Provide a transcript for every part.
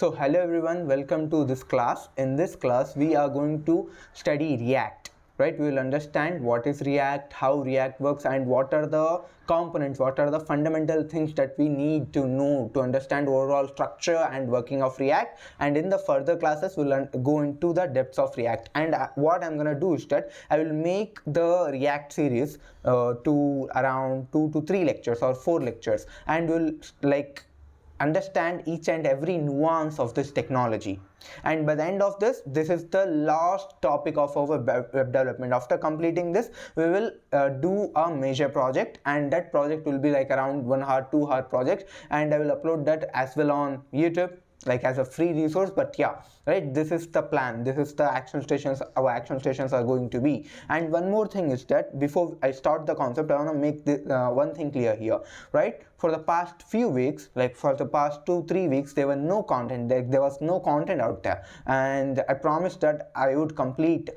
So hello everyone, welcome to this class. In this class we are going to study React, right? We will understand what is React, how React works, and what are the components, what are the fundamental things that we need to know to understand overall structure and working of React. And in the further classes we'll go into the depths of React. And what I'm gonna do is that I will make the React series to around 2 to 3 lectures or 4 lectures, and we'll understand each and every nuance of this technology. And by the end of this is the last topic of our web development. After completing this, we will do a major project, and that project will be like around 1 hour 2 hour project, and I will upload that as well on YouTube, like as a free resource. But yeah, right, this is the plan, this is the action stations our action stations are going to be. And one more thing is that before I start the concept, I want to make this one thing clear here, right? For the past few weeks, like for the past 2-3 weeks, there were no content, there was no content out there, and I promised that I would complete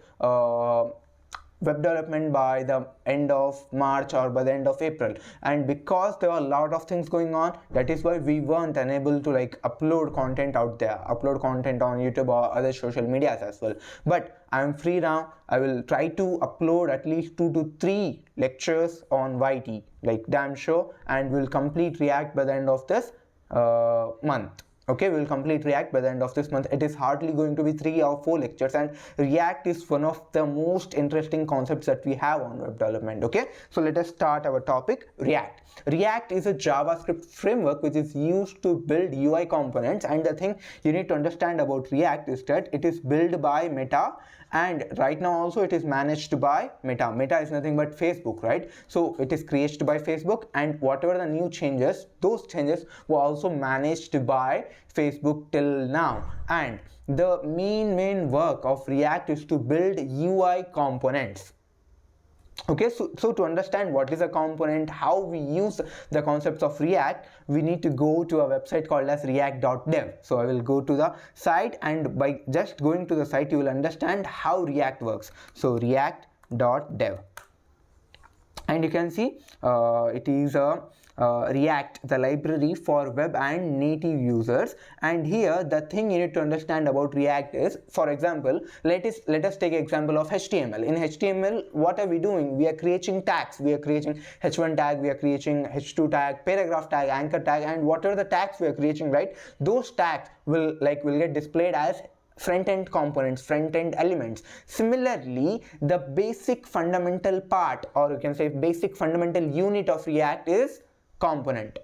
web development by the end of March or by the end of April. And because there were a lot of things going on, that is why we weren't unable to upload content out there, upload content on YouTube or other social medias as well. But I'm free now. I will try to upload at least 2 to 3 lectures on Vite, like damn sure, and we'll complete React by the end of this month. Okay, we'll complete React by the end of this month. It is hardly going to be 3 or 4 lectures, and React is one of the most interesting concepts that we have on web development. Okay, so let us start our topic. React is a JavaScript framework which is used to build UI components. And the thing you need to understand about React is that it is built by Meta, and right now also it is managed by Meta. Meta is nothing but Facebook, right? So it is created by Facebook, and whatever the new changes, those changes were also managed by Facebook till now. And the main work of React is to build UI components. Okay, so to understand what is a component, how we use the concepts of React, we need to go to a website called as react.dev. So I will go to the site, and by just going to the site you will understand how React works. So react.dev, and you can see it is a React, the library for web and native users. And here the thing you need to understand about React is, for example, let us take example of HTML. In HTML, what are we doing? We are creating tags. We are creating h1 tag, we are creating h2 tag, paragraph tag, anchor tag, and whatever the tags we are creating, right, those tags will get displayed as front-end components, front-end elements. Similarly, the basic fundamental part, or you can say basic fundamental unit of React is component,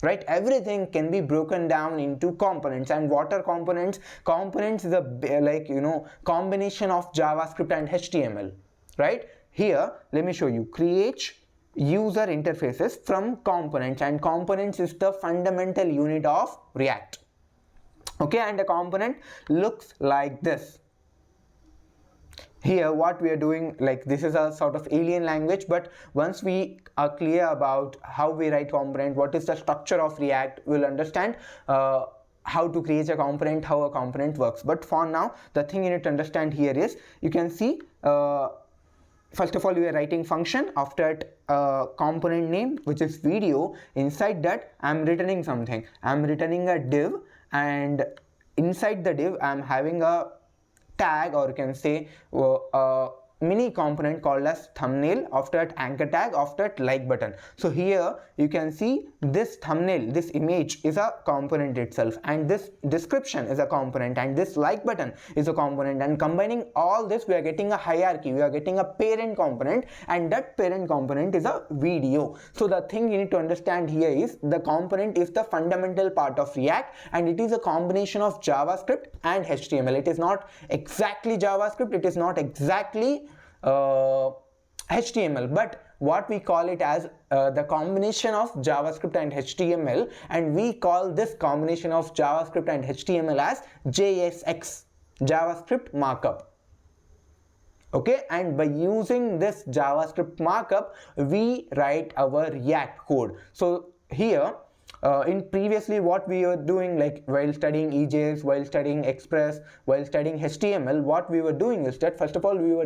right? Everything can be broken down into components. And what are components? Components is a combination of JavaScript and HTML, right? Here let me show you. Create user interfaces from components, and components is the fundamental unit of React. Okay, and a component looks like this. Here what we are doing, this is a sort of alien language, but once we are clear about how we write component, what is the structure of React, we'll understand how to create a component, how a component works. But for now, the thing you need to understand here is, you can see first of all we are writing function, after it component name which is video. Inside that I'm returning something, I'm returning a div, and inside the div I'm having a tag, or you can say mini component called as thumbnail, after it anchor tag, after it like button. So here you can see this thumbnail, this image is a component itself, and this description is a component, and this like button is a component. And combining all this, we are getting a hierarchy, we are getting a parent component, and that parent component is a video. So the thing you need to understand here is, the component is the fundamental part of React, and it is a combination of JavaScript and HTML. It is not exactly JavaScript, it is not exactly HTML, but what we call it as the combination of JavaScript and HTML, and we call this combination of JavaScript and HTML as JSX, JavaScript markup. Okay, and by using this JavaScript markup, we write our React code. So here in previously what we were doing, while studying EJS, while studying Express, while studying HTML, what we were doing is that first of all we were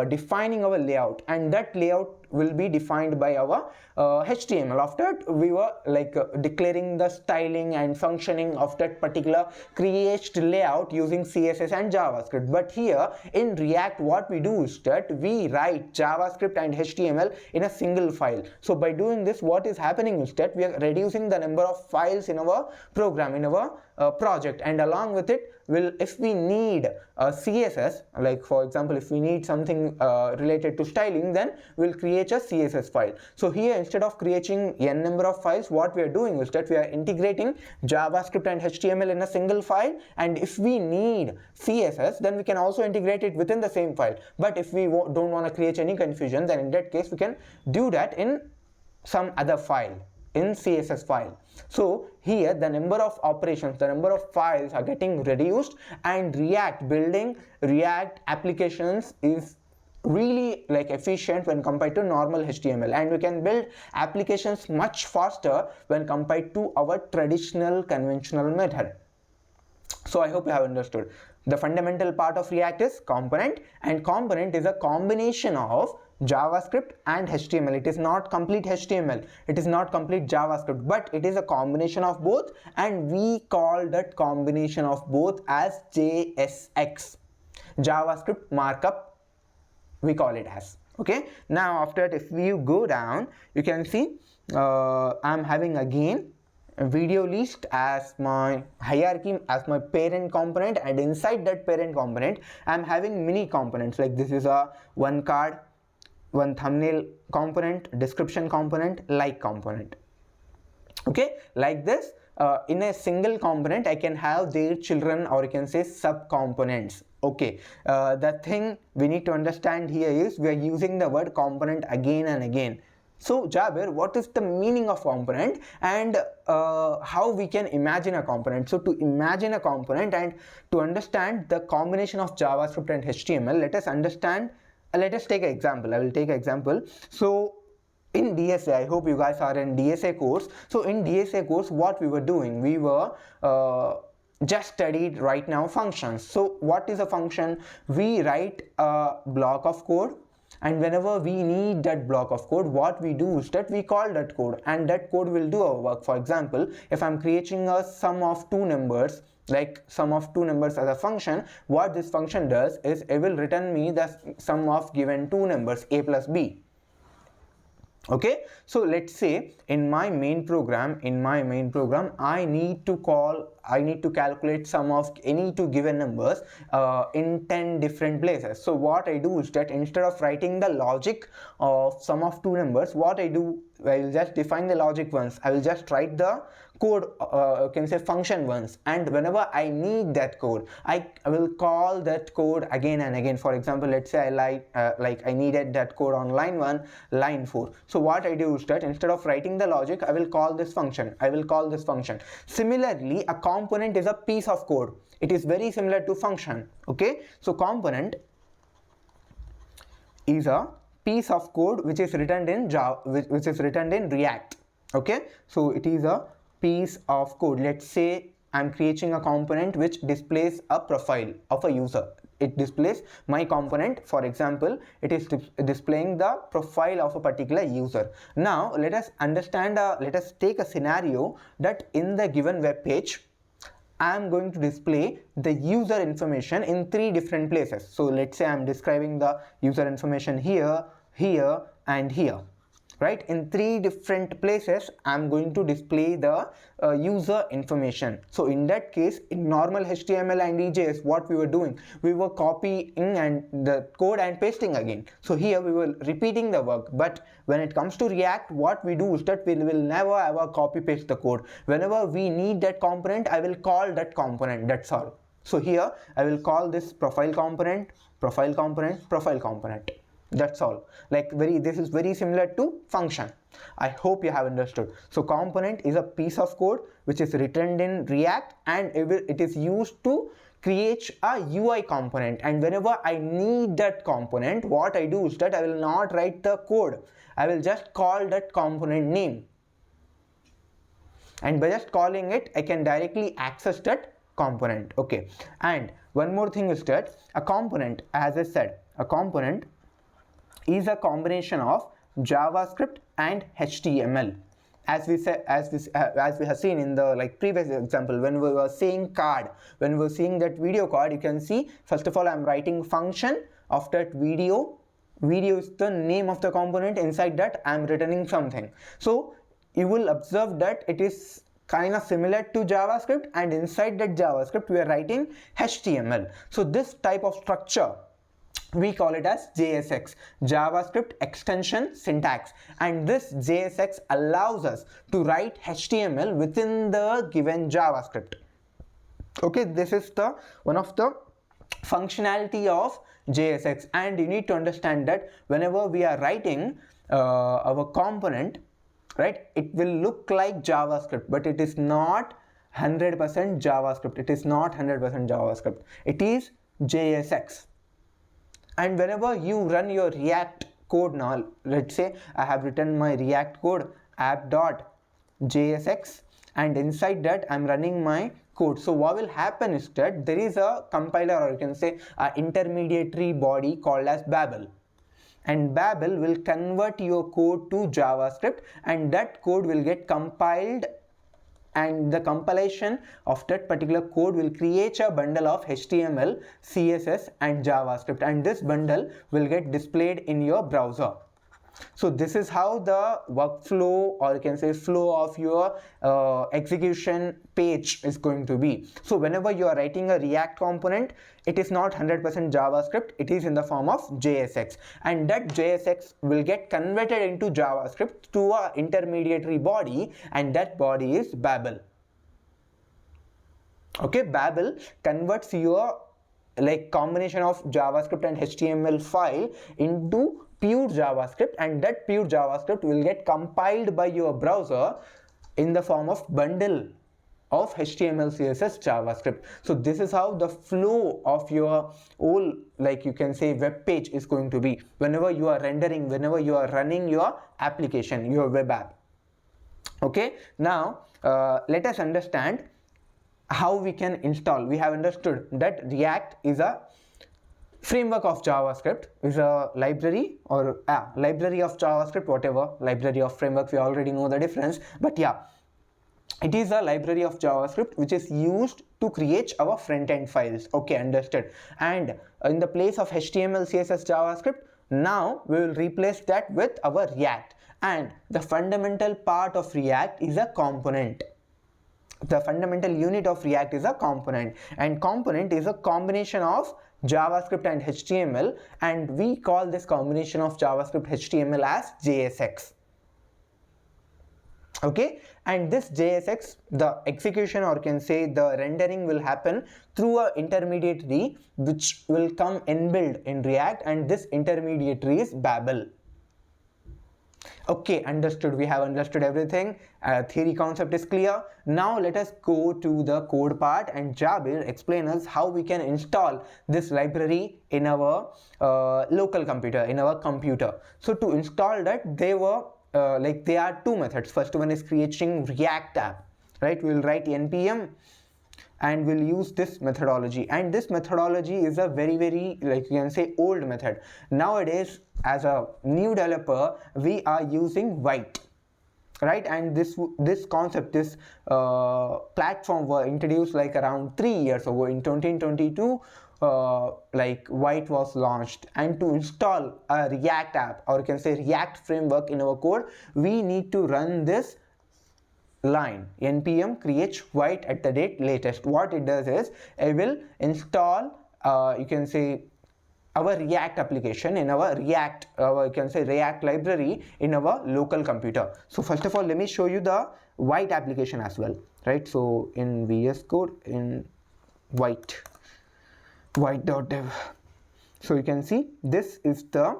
defining our layout, and that layout will be defined by our HTML. After that, we were like declaring the styling and functioning of that particular created layout using CSS and JavaScript. But here in React, what we do is that we write JavaScript and HTML in a single file. So by doing this, what is happening is that we are reducing the number of files in our program, in our project, and along with it, if we need CSS, like for example, if we need something related to styling, then we'll create a CSS file. So here, instead of creating n number of files, what we are doing is that we are integrating JavaScript and HTML in a single file, and if we need CSS, then we can also integrate it within the same file. But if we don't want to create any confusion, then in that case we can do that in some other file, in CSS file. So here the number of operations, the number of files are getting reduced, and building React applications is really like efficient when compared to normal HTML, and we can build applications much faster when compared to our traditional conventional method. So I hope you have understood. The fundamental part of React is component, and component is a combination of JavaScript and HTML. It is not complete HTML, it is not complete JavaScript, but it is a combination of both, and we call that combination of both as JSX, JavaScript Markup, we call it as. Okay, now after that, if you go down, you can see I'm having again a video list as my hierarchy, as my parent component, and inside that parent component I'm having mini components, like this is a one card, one thumbnail component, description component, like component. Okay, like this, in a single component I can have their children, or you can say sub components. Okay, the thing we need to understand here is we are using the word component again and again. So Jabir, what is the meaning of component, and how we can imagine a component? So to imagine a component and to understand the combination of JavaScript and HTML, let us take an example. I will take an example. So in DSA, I hope you guys are in DSA course. So in DSA course, what we were doing, we were just studied right now functions. So what is a function? We write a block of code, and whenever we need that block of code, what we do is that we call that code, and that code will do our work. For example, if I'm creating a sum of two numbers, like sum of two numbers as a function, what this function does is it will return me the sum of given two numbers, a plus b. Okay, so let's say in my main program, I need to calculate sum of any two given numbers in 10 different places. So what I do is that instead of writing the logic of sum of two numbers, what I do, I will just define the logic once. I will just write the code, you can say function once, and whenever I need that code, I will call that code again and again. For example, let's say I needed that code on line 1, line 4. So what I do is that instead of writing the logic, I will call this function. Similarly, a component is a piece of code. It is very similar to function. Okay, so component is a piece of code which is written in which is written in React. Okay, so it is a piece of code. Let's say I'm creating a component which displays a profile of a user. It displays my component. For example, it is displaying the profile of a particular user. Now let us take a scenario that in the given web page I am going to display the user information in 3 different places. So let's say I'm describing the user information here, here, and here. Right, in 3 different places I'm going to display the user information. So in that case, in normal HTML and EJS, what we were doing, we were copying and the code and pasting again. So here we were repeating the work. But when it comes to React, what we do is that we will never ever copy paste the code. Whenever we need that component, I will call that component. That's all. So here I will call this profile component, profile component, profile component. That's all. This is very similar to function. I hope you have understood. So component is a piece of code which is written in React, and it is used to create a UI component. And whenever I need that component, what I do is that I will not write the code. I will just call that component name. And by just calling it, I can directly access that component. Okay. And one more thing is that a component, as I said, a component is a combination of JavaScript and HTML. As we have seen in the previous example, when we were seeing card, when we were seeing that video card, you can see first of all I'm writing function of that video. Video is the name of the component. Inside that I'm returning something. So you will observe that it is kind of similar to JavaScript, and inside that JavaScript we are writing HTML. So this type of structure we call it as JSX, JavaScript extension syntax, and this JSX allows us to write HTML within the given JavaScript. Okay, this is the one of the functionality of JSX, and you need to understand that whenever we are writing our component, right, it will look like JavaScript, but it is not 100% JavaScript. It is not 100% JavaScript. It is JSX. And whenever you run your React code now, let's say I have written my React code app.jsx, and inside that I'm running my code. So what will happen is that there is a compiler, or you can say an intermediary body called as Babel. And Babel will convert your code to JavaScript, and that code will get compiled, and the compilation of that particular code will create a bundle of HTML, CSS and JavaScript, and this bundle will get displayed in your browser. So this is how the workflow, or you can say flow of your execution page is going to be. So whenever you are writing a React component, it is not 100% JavaScript, it is in the form of JSX, and that JSX will get converted into JavaScript to an intermediary body, and that body is Babel. Okay, Babel converts your combination of JavaScript and HTML file into pure JavaScript, and that pure JavaScript will get compiled by your browser in the form of bundle of HTML, CSS, JavaScript. So this is how the flow of your whole, you can say, web page is going to be whenever you are rendering, whenever you are running your application, your web app. Okay, now let us understand how we can install. We have understood that React is a framework of JavaScript, is a library, or library of JavaScript, whatever, library of framework, we already know the difference, but yeah, it is a library of JavaScript which is used to create our front-end files. Okay, understood. And in the place of HTML, CSS, JavaScript, now we will replace that with our React, and the fundamental part of React is a component. The fundamental unit of React is a component, and component is a combination of JavaScript and HTML, and we call this combination of JavaScript HTML as JSX. Okay, and this JSX, the execution, or can say the rendering, will happen through an intermediary which will come inbuilt in React, and this intermediary is Babel. Okay, understood. We have understood everything. Theory concept is clear. Now let us go to the code part, and Jabir explain us how we can install this library in our local computer, in our computer. So to install that, there are two methods. First one is creating React app, right? We'll write npm and we'll use this methodology, and this methodology is a very you can say old method. Nowadays, as a new developer, we are using Vite, right? And this concept, this platform were introduced around 3 years ago. In 2022 Vite was launched, and to install a React app, or you can say React framework, in our code, we need to run this line npm create Vite at the latest. What it does is it will install you can say our React application in our React, you can say React library in our local computer. So first of all, let me show you the Vite application as well, right? So in VS Code, in Vite.dev, so you can see this is the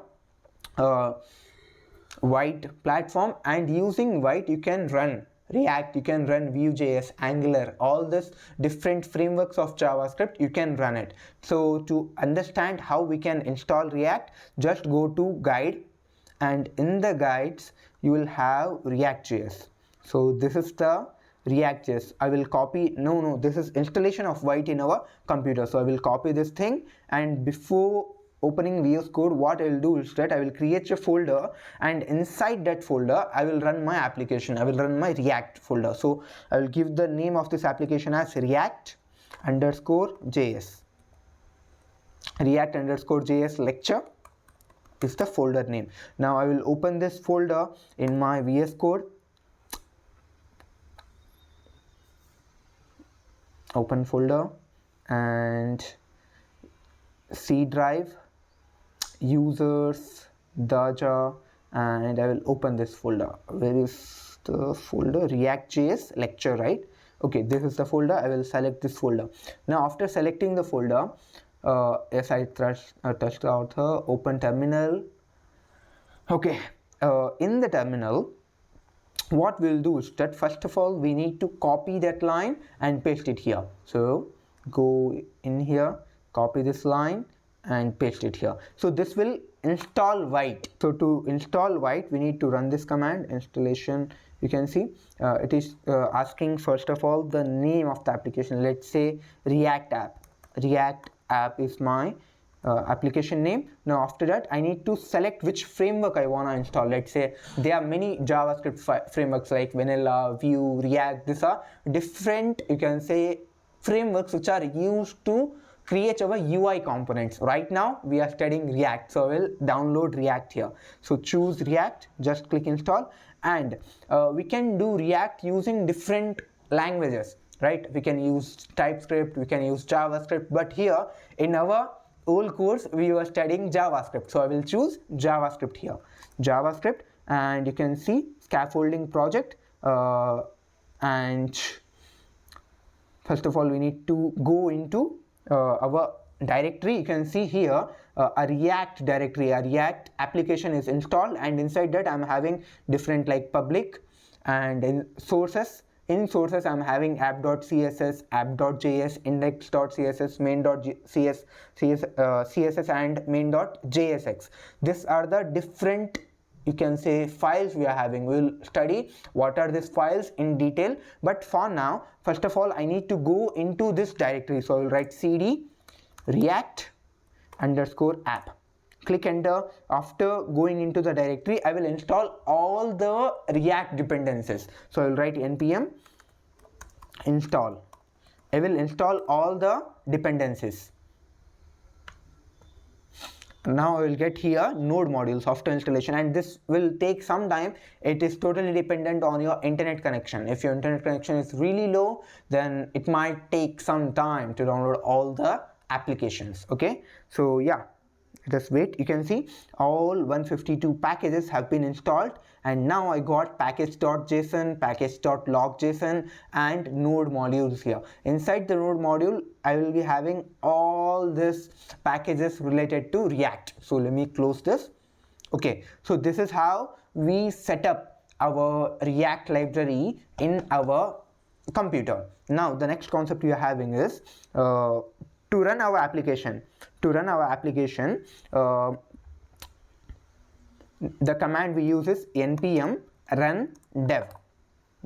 Vite platform, and using Vite you can run React, you can run Vue.js, Angular, all this different frameworks of JavaScript, you can run it. So to understand how we can install React, just go to guide, and in the guides you will have React.js. So this is the React.js. I will copy, this is installation of Vite in our computer. So I will copy this thing, and before opening VS Code, what I will do is that I will create a folder, and inside that folder I will run my application. I will run my React folder. So I will give the name of this application as React_JS. React_JS lecture is the folder name. Now I will open this folder in my VS Code. Open folder and C drive, users, Daja, and I will open this folder. Where is the folder? React.js lecture, right? Okay, this is the folder. I will select this folder. Now after selecting the folder, yes, I touched the author, open terminal. Okay, in the terminal, what we'll do is that first of all we need to copy that line and paste it here. So go in here, copy this line and paste it here. So this will install Vite. So to install Vite, we need to run this command, installation. You can see it is asking first of all the name of the application. Let's say React app. React app is my application name. Now after that I need to select which framework I want to install. Let's say there are many JavaScript frameworks like Vanilla, Vue, React. These are different, you can say, frameworks which are used to create our UI components. Right now we are studying React, so I will download React here. So choose React, just click install, and we can do React using different languages, right? We can use TypeScript, we can use JavaScript, but here in our old course we were studying JavaScript, so I will choose JavaScript here, JavaScript, and you can see scaffolding project, and first of all we need to go into our directory. You can see here a React directory, a React application is installed, and inside that I'm having different like public, and in sources I'm having app.css, app.js, index.css, main.css and main.jsx. These are the different, you can say, files we are having. We will study what are these files in detail, but for now first of all I need to go into this directory. So I will write cd react_app, click enter. After going into the directory I will install all the React dependencies. So I will write npm install. I will install all the dependencies. Now I will get here node modules after installation, and this will take some time. It is totally dependent on your internet connection. If your internet connection is really low, then it might take some time to download all the applications. Okay, so yeah, just wait. You can see all 152 packages have been installed, and now I got package.json, package.log.json and node modules here. Inside the node module I will be having all these packages related to React. So let me close this. Okay, so this is how we set up our React library in our computer. Now the next concept we are having is to run our application. The command we use is npm run dev.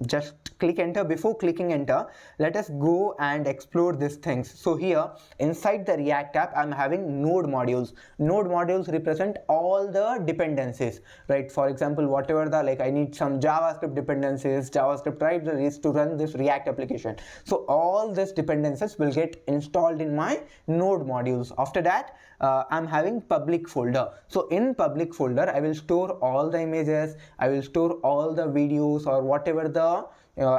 Just click enter. Before clicking enter, let us go and explore these things. So here inside the React app I'm having node modules. Node modules represent all the dependencies, right? For example, whatever the, like I need some JavaScript dependencies, JavaScript libraries to run this React application. So all these dependencies will get installed in my node modules. After that I'm having public folder. So in public folder I will store all the images, I will store all the videos or whatever the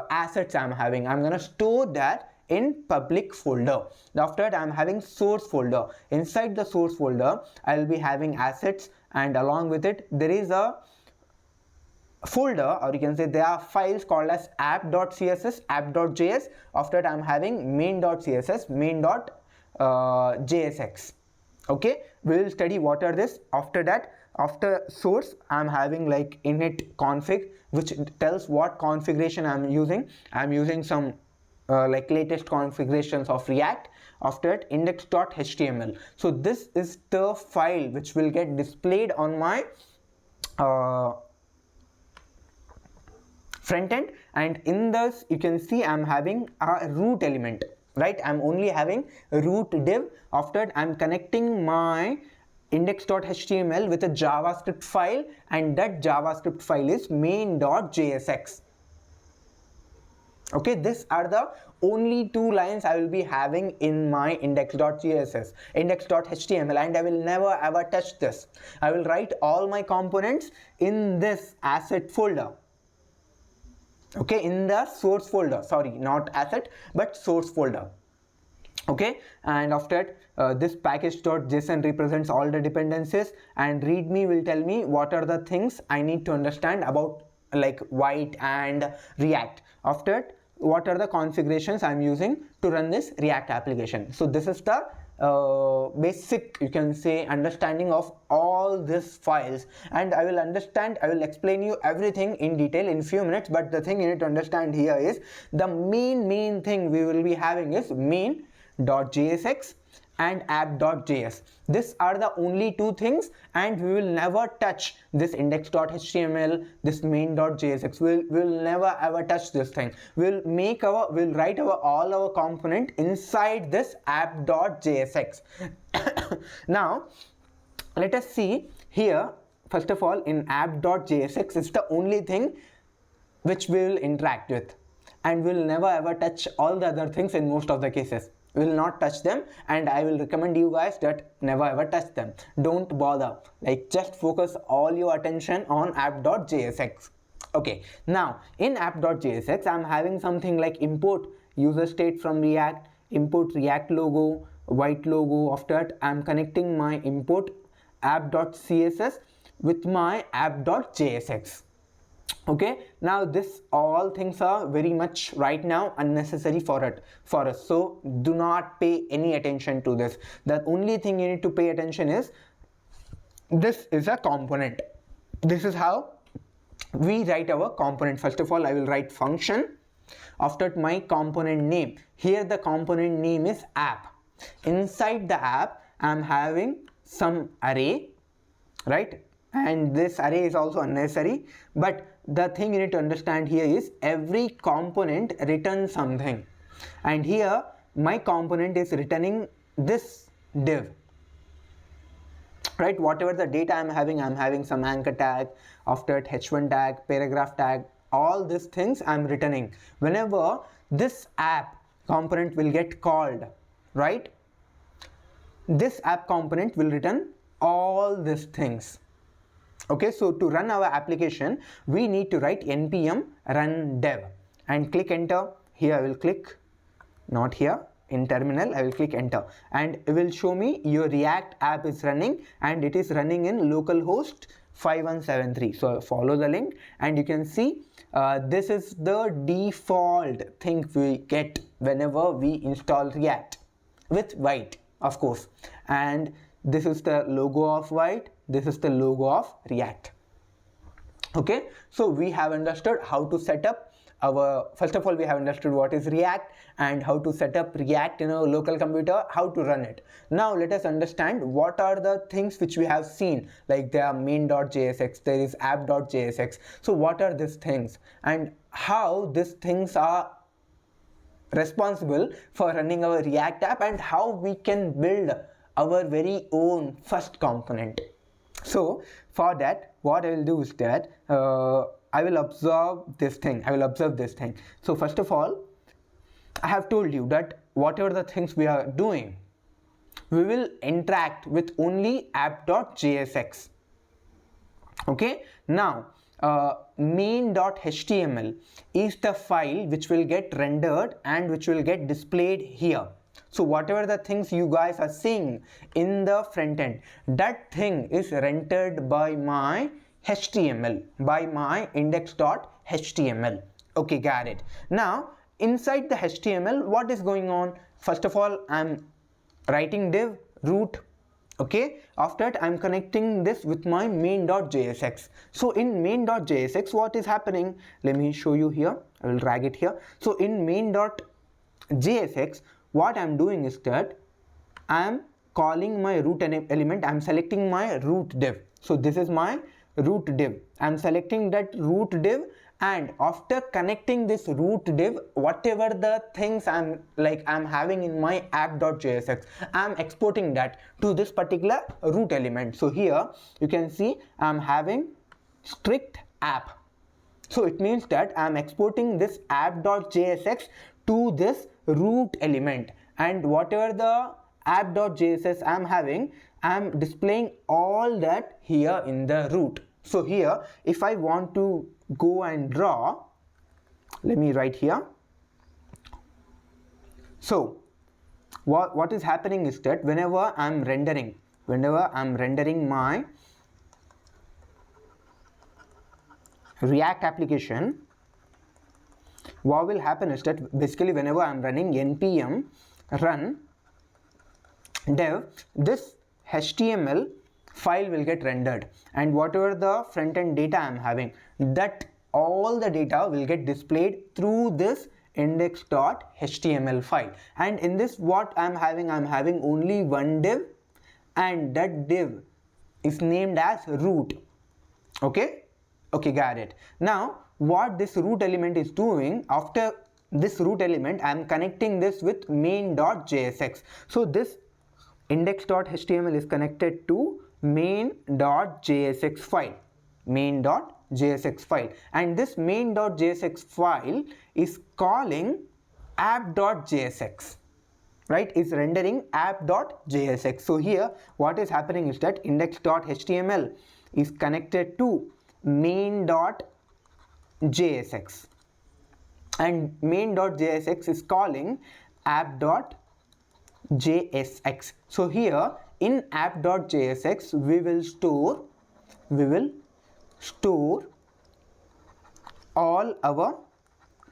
assets I'm having. I'm gonna store that in public folder. After that I'm having source folder. Inside the source folder I will be having assets, and along with it there is a folder, or you can say there are files called as app.css, app.js. After that I'm having main.css, main.jsx. Okay, we will study what are this. After that, after source I'm having like init config, which tells what configuration I'm using. I'm using some like latest configurations of React. After that, index.html. So this is the file which will get displayed on my front end, and in this you can see I'm having a root element, right? I'm only having root div. After that I'm connecting my index.html with a JavaScript file, and that JavaScript file is main.jsx. Okay, these are the only two lines I will be having in my index.html, and I will never ever touch this. I will write all my components in this asset folder. Okay, in the source folder, sorry, not asset but source folder. Okay, and after that, this package.json represents all the dependencies, and readme will tell me what are the things I need to understand about like Vite and React. After that, what are the configurations I'm using to run this React application. So this is the basic, you can say, understanding of all these files, and I will explain you everything in detail in few minutes. But the thing you need to understand here is the main thing we will be having is main.jsx and app.js. These are the only two things, and we will never touch this index.html, this main.jsx. We'll never ever touch this thing. We'll write all our component inside this app.jsx. Now let us see here. First of all, in app.jsx is the only thing which we will interact with, and we'll never ever touch all the other things. In most of the cases we will not touch them, and I will recommend you guys that never ever touch them. Don't bother, like just focus all your attention on app.jsx. Okay, now in app.jsx I'm having something like import user state from React, import React logo, Vite logo. After that, I'm connecting my import app.css with my app.jsx. Okay, now this all things are very much right now unnecessary for us, so do not pay any attention to this. The only thing you need to pay attention is this is a component. This is how we write our component. First of all, I will write function. After my component name, here the component name is app. Inside the app I'm having some array, right? And this array is also unnecessary, but the thing you need to understand here is every component returns something, and here my component is returning this div, right? Whatever the data I'm having some anchor tag, after it h1 tag, paragraph tag, all these things I'm returning. Whenever this app component will get called, right, this app component will return all these things. Okay, so to run our application we need to write npm run dev and click enter. Here I will click, not here, in terminal I will click enter, and it will show me your React app is running, and it is running in localhost 5173. So follow the link and you can see this is the default thing we get whenever we install React with Vite, of course, and this is the logo of Vite, this is the logo of React. Okay, so we have understood how to set up our, first of all we have understood what is React and how to set up React in a local computer, how to run it. Now let us understand what are the things which we have seen, like there are main.jsx, there is app.jsx. So what are these things and how these things are responsible for running our React app, and how we can build our very own first component. So for that, what I will do is that I will observe this thing. So first of all, I have told you that whatever the things we are doing, we will interact with only app.jsx. Okay, now main.html is the file which will get rendered and which will get displayed here. So whatever the things you guys are seeing in the front end, that thing is rendered by my HTML, by my index.html. Okay, got it. Now inside the HTML, what is going on? First of all, I'm writing div root. Okay, after that I'm connecting this with my main.jsx. So in main.jsx, what is happening? Let me show you here. I will drag it here. So in main.jsx, what I'm doing is that I'm calling my root element. I'm selecting my root div. So this is my root div. I'm selecting that root div and after connecting this root div, whatever the things I'm having in my app.jsx, I'm exporting that to this particular root element. So here you can see I'm having strict app. So it means that I'm exporting this app.jsx to this root element, and whatever the app.jsx I'm having, I'm displaying all that here in the root. So here if I want to go and draw, let me write here. So what is happening is that whenever I'm rendering my React application, what will happen is that basically whenever I'm running npm run dev, this HTML file will get rendered, and whatever the front-end data I'm having, that all the data will get displayed through this index.html file. And in this, what I'm having only one div, and that div is named as root. Okay, got it. Now what this root element is doing, after this root element I'm connecting this with main.jsx. So this index.html is connected to main.jsx file, and this main.jsx file is calling app.jsx, right, is rendering app.jsx. So here what is happening is that index.html is connected to main.jsx, and main.jsx is calling app.jsx. So here in app.jsx we will store all our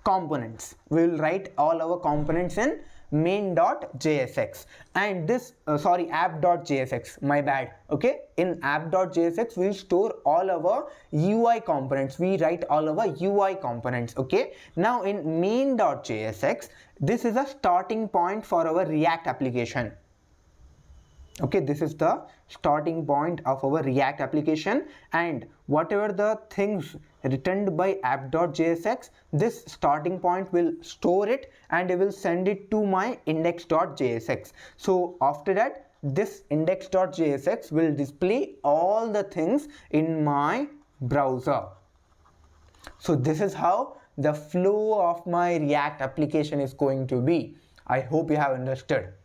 components. We will write all our components in main.jsx, and this app.jsx, my bad. Okay, in app.jsx we will store all our UI components. We write all our UI components. Okay, now in main.jsx, this is a starting point for our React application. Okay, this is the starting point of our React application, and whatever the things returned by app.jsx, this starting point will store it and it will send it to my index.jsx. So after that, this index.jsx will display all the things in my browser. So this is how the flow of my React application is going to be. I hope you have understood.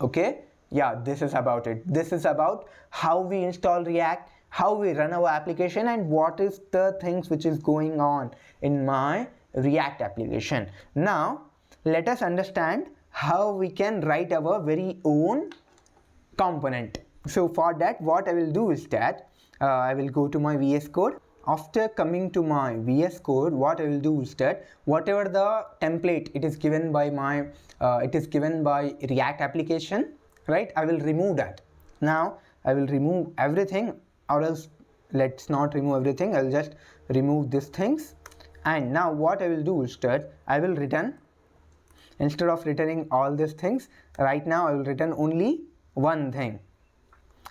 Okay, yeah, this is about it. This is about how we install React, how we run our application, and what is the things which is going on in my React application. Now let us understand how we can write our very own component. So for that, what I will do is that I will go to my VS Code. After coming to my VS Code, what I will do is that whatever the template it is given by my React application, right, I will remove that. Now I will remove everything, or else let's not remove everything. I'll just remove these things, and now what I will do is that I will return, instead of returning all these things, right now I will return only one thing.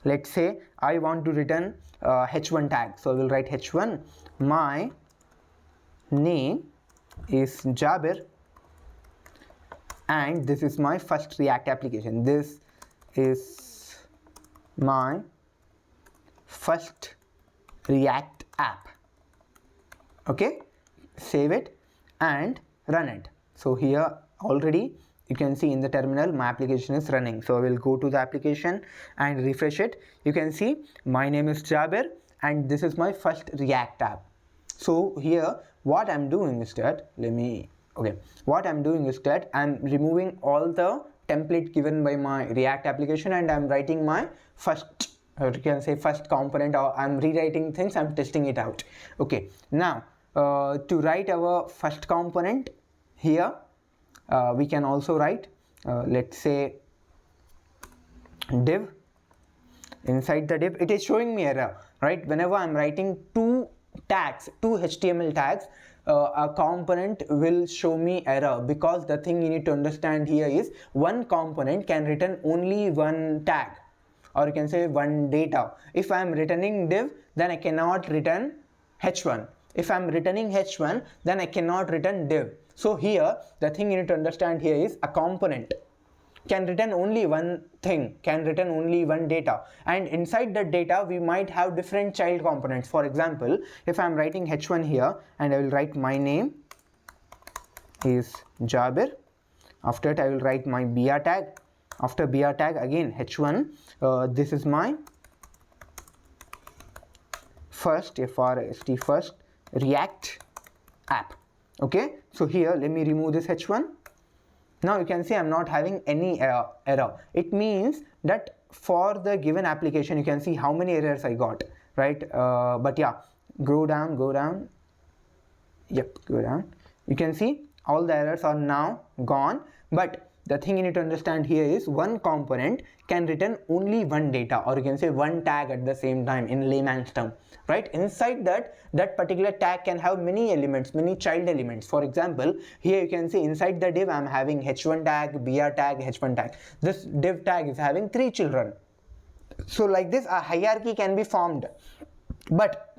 Let's say I want to return h1 tag, so I will write h1, my name is Jabir, and this is my first React application. This is my first React app. Okay, save it and run it. So here already you can see in the terminal my application is running. So I will go to the application and refresh it. You can see my name is Jabir and this is my first React app. So here what I'm doing is that I'm removing all the template given by my React application, and I'm writing my first, or you can say first component, or I'm rewriting things, I'm testing it out. Okay, now to write our first component here, we can also write let's say div. Inside the div, it is showing me error, right? Whenever I'm writing two HTML tags, a component will show me error, because the thing you need to understand here is one component can return only one tag, or you can say one data. If I am returning div, then I cannot return h1. if I'm returning h1, then I cannot return div. So here the thing you need to understand here is a component can return only one thing, can return only one data, and inside that data we might have different child components. For example, if I'm writing h1 here and I will write my name is Jabir, after it I will write my br tag, after br tag again h1, this is my first React app. Okay, so here let me remove this h1. Now you can see I'm not having any error. It means that for the given application you can see how many errors I got, right? But yeah, go down, yep, go down. You can see all the errors are now gone. But the thing you need to understand here is one component can return only one data, or you can say one tag at the same time in layman's term, right? Inside that particular tag can have many elements, many child elements. For example, here you can see inside the div I'm having h1 tag, br tag, h1 tag. This div tag is having 3 children. So like this a hierarchy can be formed, but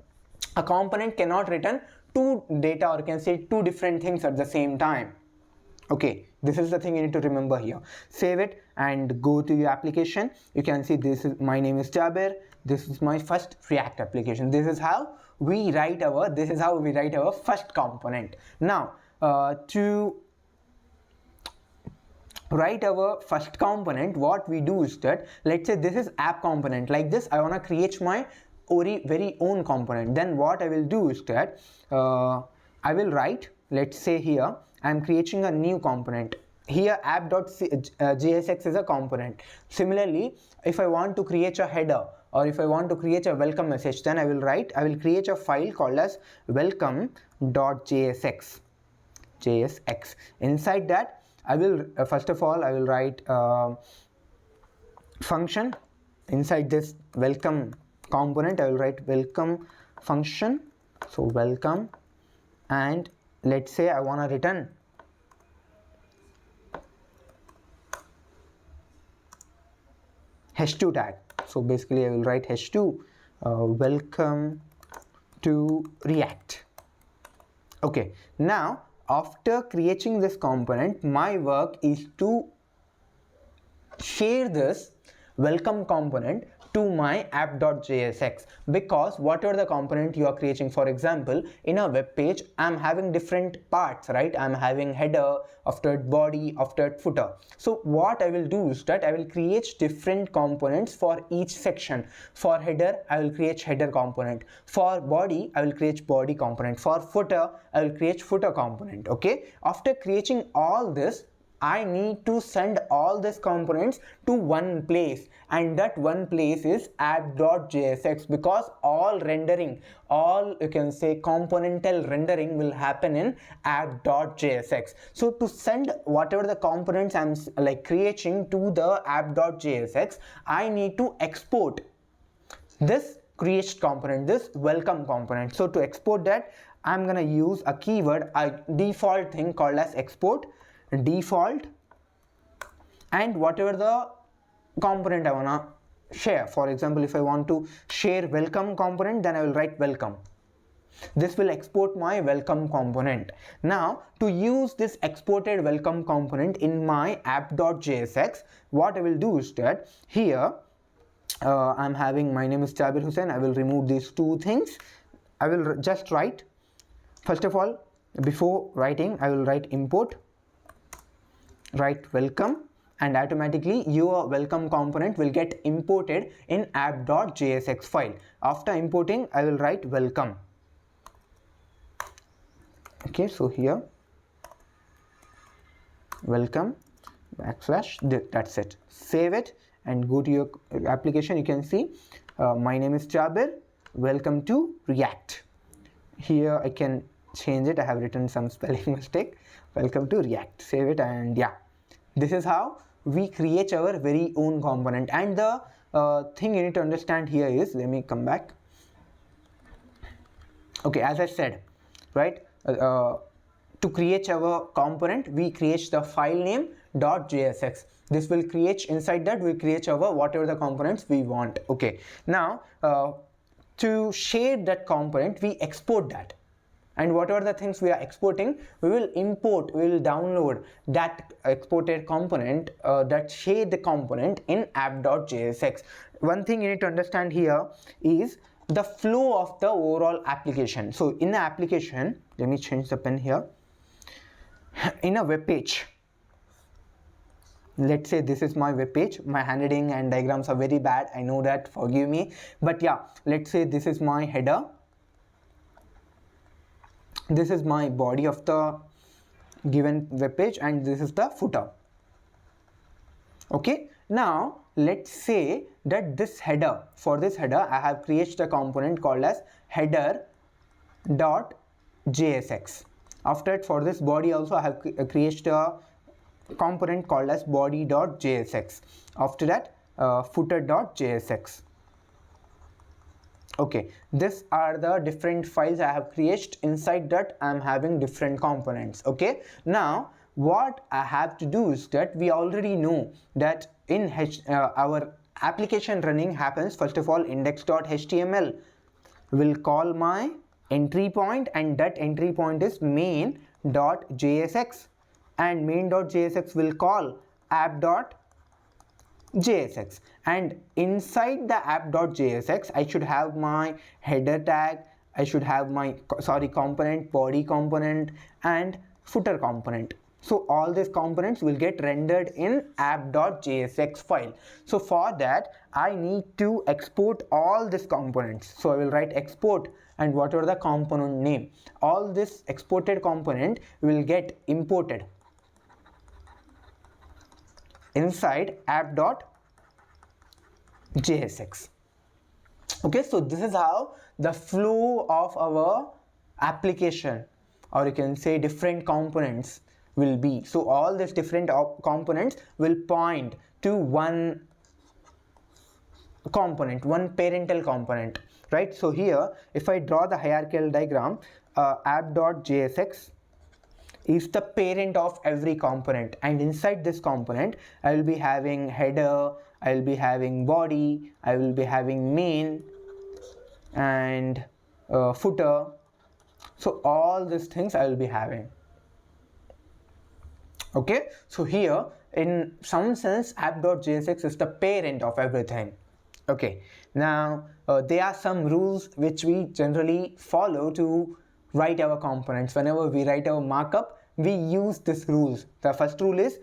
a component cannot return 2 data, or you can say 2 different things at the same time. Okay, this is the thing you need to remember here. Save it and go to your application. You can see this is my name is Jabir. This is my first React application. This is how we write our first component. Now to write our first component, what we do is that, let's say this is app component. Like this I want to create my very own component. Then what I will do is that I will write, let's say here I am creating a new component. Here app.jsx is a component. Similarly, if I want to create a header, or if I want to create a welcome message, then I will create a file called as welcome.jsx. Inside that I will first of all I will write function. Inside this welcome component I will write welcome function. So welcome, and let's say I want to return h2 tag. So basically I will write h2 welcome to React. Okay, now after creating this component, my work is to share this welcome component to my app.jsx, because whatever the component you are creating, for example in a web page I'm having different parts, right? I'm having header, after it body, after it footer. So what I will do is that I will create different components for each section. For header I will create header component, for body I will create body component, for footer I will create footer component. Okay, after creating all this I need to send all these components to one place, and that one place is app.jsx, because all rendering, all you can say componental rendering will happen in app.jsx. So to send whatever the components I'm like creating to the app.jsx, I need to export this create component, this welcome component. So to export that I'm gonna use a keyword, a default thing called as export default, and whatever the component I wanna share. For example, if I want to share welcome component, then I will write welcome. This will export my welcome component. Now to use this exported welcome component in my app.jsx, what I will do is that here I'm having my name is Jabir Hussain. I will remove these 2 things. I will just write, first of all, before writing I will write import, write welcome, and automatically your welcome component will get imported in app.jsx file. After importing I will write welcome. Okay, so here welcome backslash, that's it. Save it and go to your application. You can see my name is Jabir, welcome to React. Here I can change it, I have written some spelling mistake, welcome to React. Save it, and yeah, this is how we create our very own component. And the thing you need to understand here is, let me come back. Okay, as I said, right, to create our component we create the file name .jsx. This will create, inside that we create our whatever the components we want. Okay, now to share that component we export that. and whatever the things we are exporting, we will download that exported component, that shade component in app.jsx. One thing you need to understand here is the flow of the overall application. So in the application, let me change the pen here. In a web page, let's say this is my web page. My handwriting and diagrams are very bad, I know that, forgive me, but yeah, let's say this is my header, this is my body of the given web page, and this is the footer. Okay, now let's say that this header, for this header I have created a component called as header.jsx. After that, for this body also I have created a component called as body.jsx. After that, footer.jsx. Okay, these are the different files I have created. Inside that I am having different components. Okay, now what I have to do is that we already know that in our application running happens, first of all, index.html will call my entry point, and that entry point is main.jsx, and main.jsx will call app.jsx, and inside the app.jsx I should have my header tag, I should have my component, body component, and footer component. So all these components will get rendered in app.jsx file. So for that I need to export all these components. So I will write export and whatever the component name, all this exported component will get imported inside app.jsx. Okay, so this is how the flow of our application, or you can say different components, will be. So all these different components will point to one component, one parental component, right? So here if I draw the hierarchical diagram, app.jsx is the parent of every component, and inside this component I will be having header, I will be having body, I will be having main and footer. So all these things I will be having. Okay, so here in some sense app.jsx is the parent of everything. Okay, now there are some rules which we generally follow to write our components. Whenever we write our markup, we use these rules. The first rule is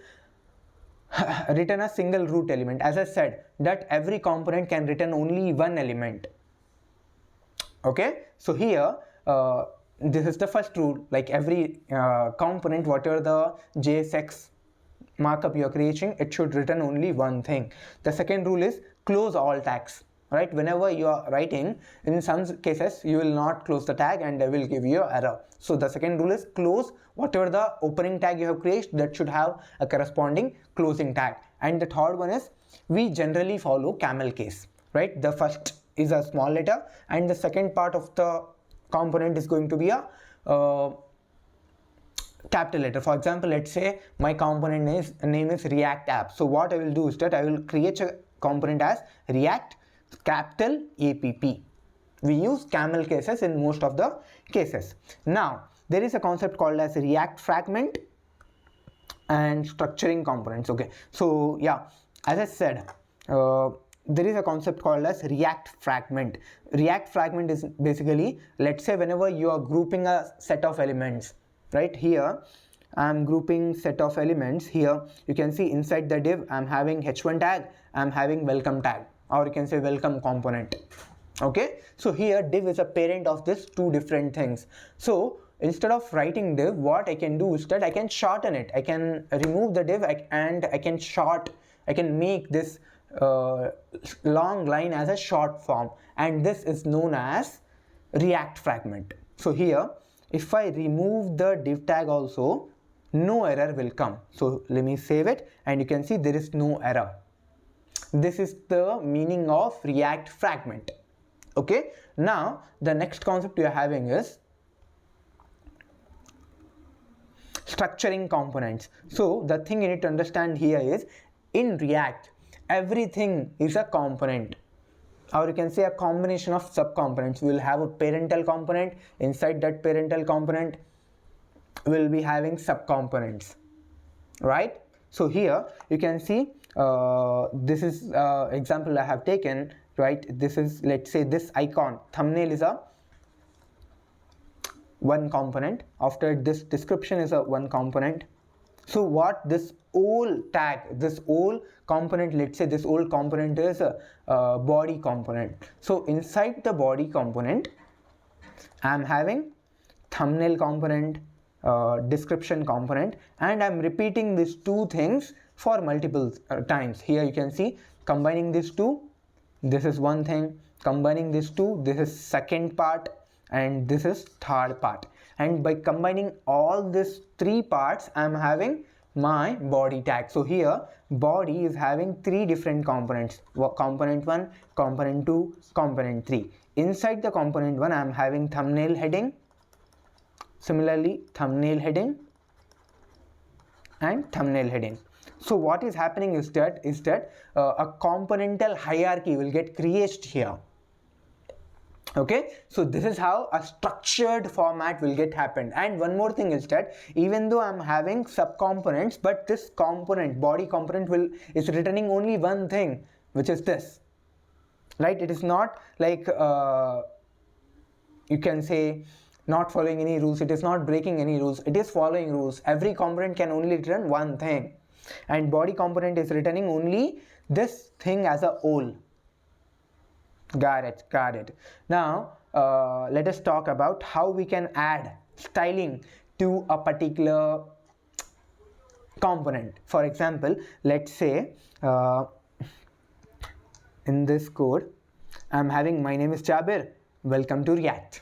return a single root element. As I said, that every component can return only one element. Okay, so here this is the first rule, like every component, whatever the JSX markup you are creating, it should return only one thing. The second rule is close all tags, right? Whenever you are writing, in some cases you will not close the tag and they will give you an error. So the second rule is close whatever the opening tag you have created, that should have a corresponding closing tag. And the third one is we generally follow camel case, right? The first is a small letter and the second part of the component is going to be a capital letter. For example, let's say my component name is React app. So what I will do is that I will create a component as React capital app. We use camel cases in most of the cases. Now there is a concept called as React fragment and structuring components. Okay, so yeah, as I said, there is a concept called as React fragment. React fragment is basically, let's say whenever you are grouping a set of elements, right? Here I am grouping set of elements. Here you can see inside the div I am having h1 tag, I am having welcome tag, or you can say welcome component. Okay, so here div is a parent of this two different things. So instead of writing div, what I can do is that I can shorten it. I can remove the div and I can make this long line as a short form, and this is known as React fragment. So here if I remove the div tag also, no error will come. So let me save it and you can see there is no error. This is the meaning of React fragment. Okay, now the next concept we are having is structuring components. So the thing you need to understand here is, in React everything is a component. or you can say a combination of sub-components. We will have a parental component. Inside that parental component, we will be having sub-components, right? So here you can see this is example I have taken, right? This is, let's say, this icon thumbnail is a one component. After this description is a one component. So what this whole tag, this whole component, let's say this whole component is a body component. So inside the body component, I'm having thumbnail component, description component, and I'm repeating these two things for multiple times. Here you can see combining these two, this is one thing, combining these two, this is second part, and this is third part. And by combining all these three parts, I'm having my body tag. So here body is having three different components: component 1, component 2, component 3. Inside the component 1, I'm having thumbnail heading, similarly thumbnail heading and thumbnail heading. So what is happening is that a componental hierarchy will get created here. Okay, so this is how a structured format will get happened. And one more thing is that even though I'm having subcomponents, but this component, body component, is returning only one thing, which is this, right? It is not like you can say not following any rules. It is not breaking any rules. It is following rules. Every component can only return one thing, and body component is returning only this thing as a whole. Got it. Now let us talk about how we can add styling to a particular component. For example, let's say in this code I'm having my name is Jabir, welcome to React.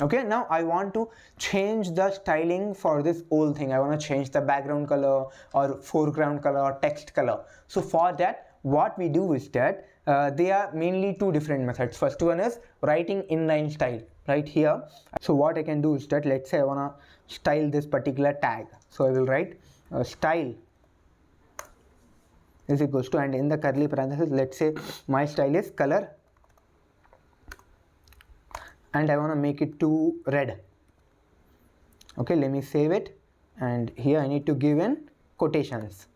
Okay, now I want to change the styling for this whole thing. I want to change the background color or foreground color or text color. So for that, what we do is that there are mainly two different methods. First one is writing inline style right here. So what I can do is that, let's say I want to style this particular tag. So I will write style is equals to, and in the curly parenthesis, let's say my style is color, and I want to make it to red. Okay, let me save it, and here I need to give in quotations.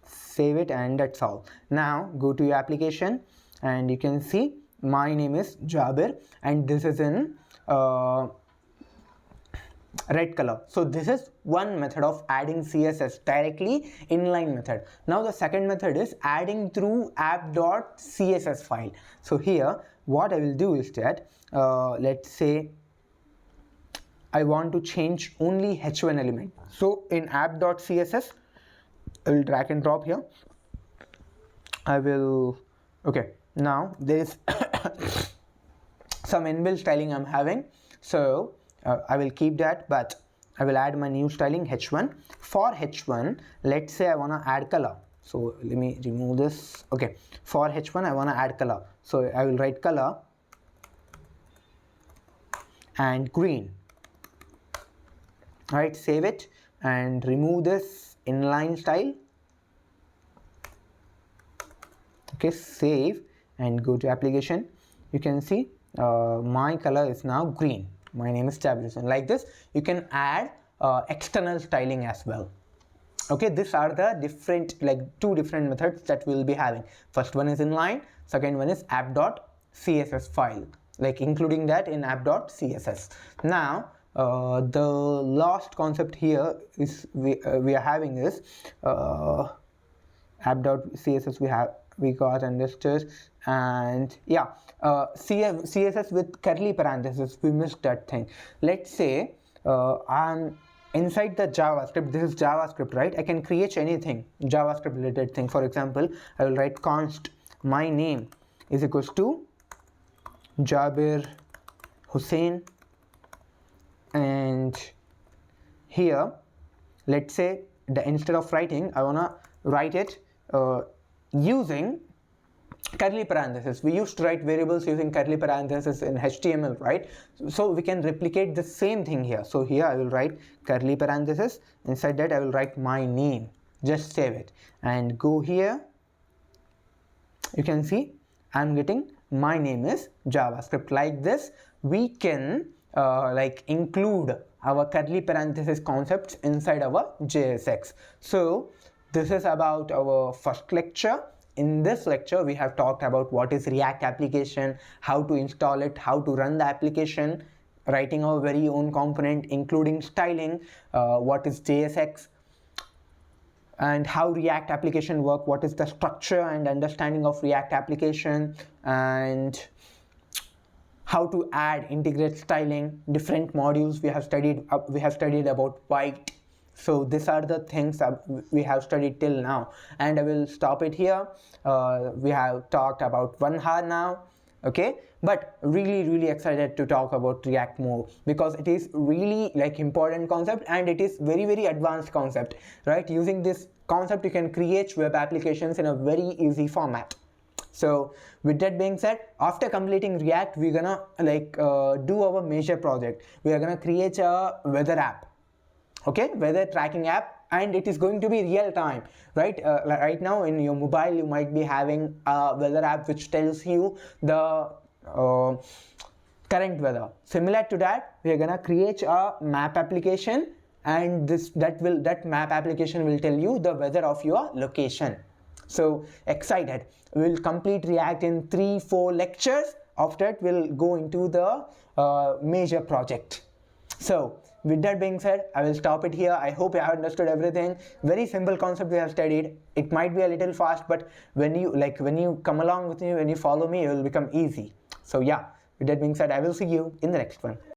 Save it, and that's all. Now go to your application, and you can see my name is Jabir, and this is in red color. So this is one method of adding CSS directly, inline method. Now the second method is adding through app.css file. So here what I will do is that let's say I want to change only h1 element. So in app.css I will drag and drop here. I will, okay, now there is some inbuilt styling I'm having, so I will keep that, but I will add my new styling h1. For h1, let's say I want to add color. So let me remove this. Okay, for h1 I want to add color, so I will write color and green. Alright, save it and remove this inline style. Okay, save and go to application. You can see my color is now green. My name is Jabir. Like this you can add external styling as well. Okay, these are the different, like two different methods that we'll be having. First one is inline, second one is app.css file, like including that in app.css. Now the last concept here is we are having is app.css we got understood, and yeah, CSS with curly parentheses, we missed that thing. Let's say I'm inside the JavaScript. This is JavaScript, right? I can create anything JavaScript related thing. For example, I will write const my name is equals to Jabir Hussain, and here let's say instead of writing, I wanna write it using curly parentheses. We used to write variables using curly parentheses in HTML, right? So we can replicate the same thing here. So here I will write curly parentheses. Inside that I will write my name. Just save it and go here. You can see I'm getting my name is JavaScript. Like this, we can like include our curly parenthesis concepts inside our JSX. So this is about our first lecture. In this lecture, we have talked about what is React application, how to install it, how to run the application, writing our very own component, including styling, what is JSX, and how React application work, what is the structure and understanding of React application, and how to add, integrate styling, different modules we have studied. We have studied about Vite. So these are the things that we have studied till now, and I will stop it here. We have talked about 1 hour now, okay, but really excited to talk about React more, because it is really like important concept, and it is very advanced concept, right? Using this concept, you can create web applications in a very easy format. So with that being said, after completing React, we're gonna like do our major project. We are gonna create a weather app, okay, weather tracking app, and it is going to be real time, right? Right now in your mobile, you might be having a weather app which tells you the current weather. Similar to that, we are gonna create a map application, and that map application will tell you the weather of your location. So excited. We'll complete React in 3-4 lectures. After it, we'll go into the major project. So with that being said, I will stop it here. I hope you have understood everything. Very simple concept we have studied. It might be a little fast, but when you come along with me, when you follow me, it will become easy. So yeah, with that being said, I will see you in the next one.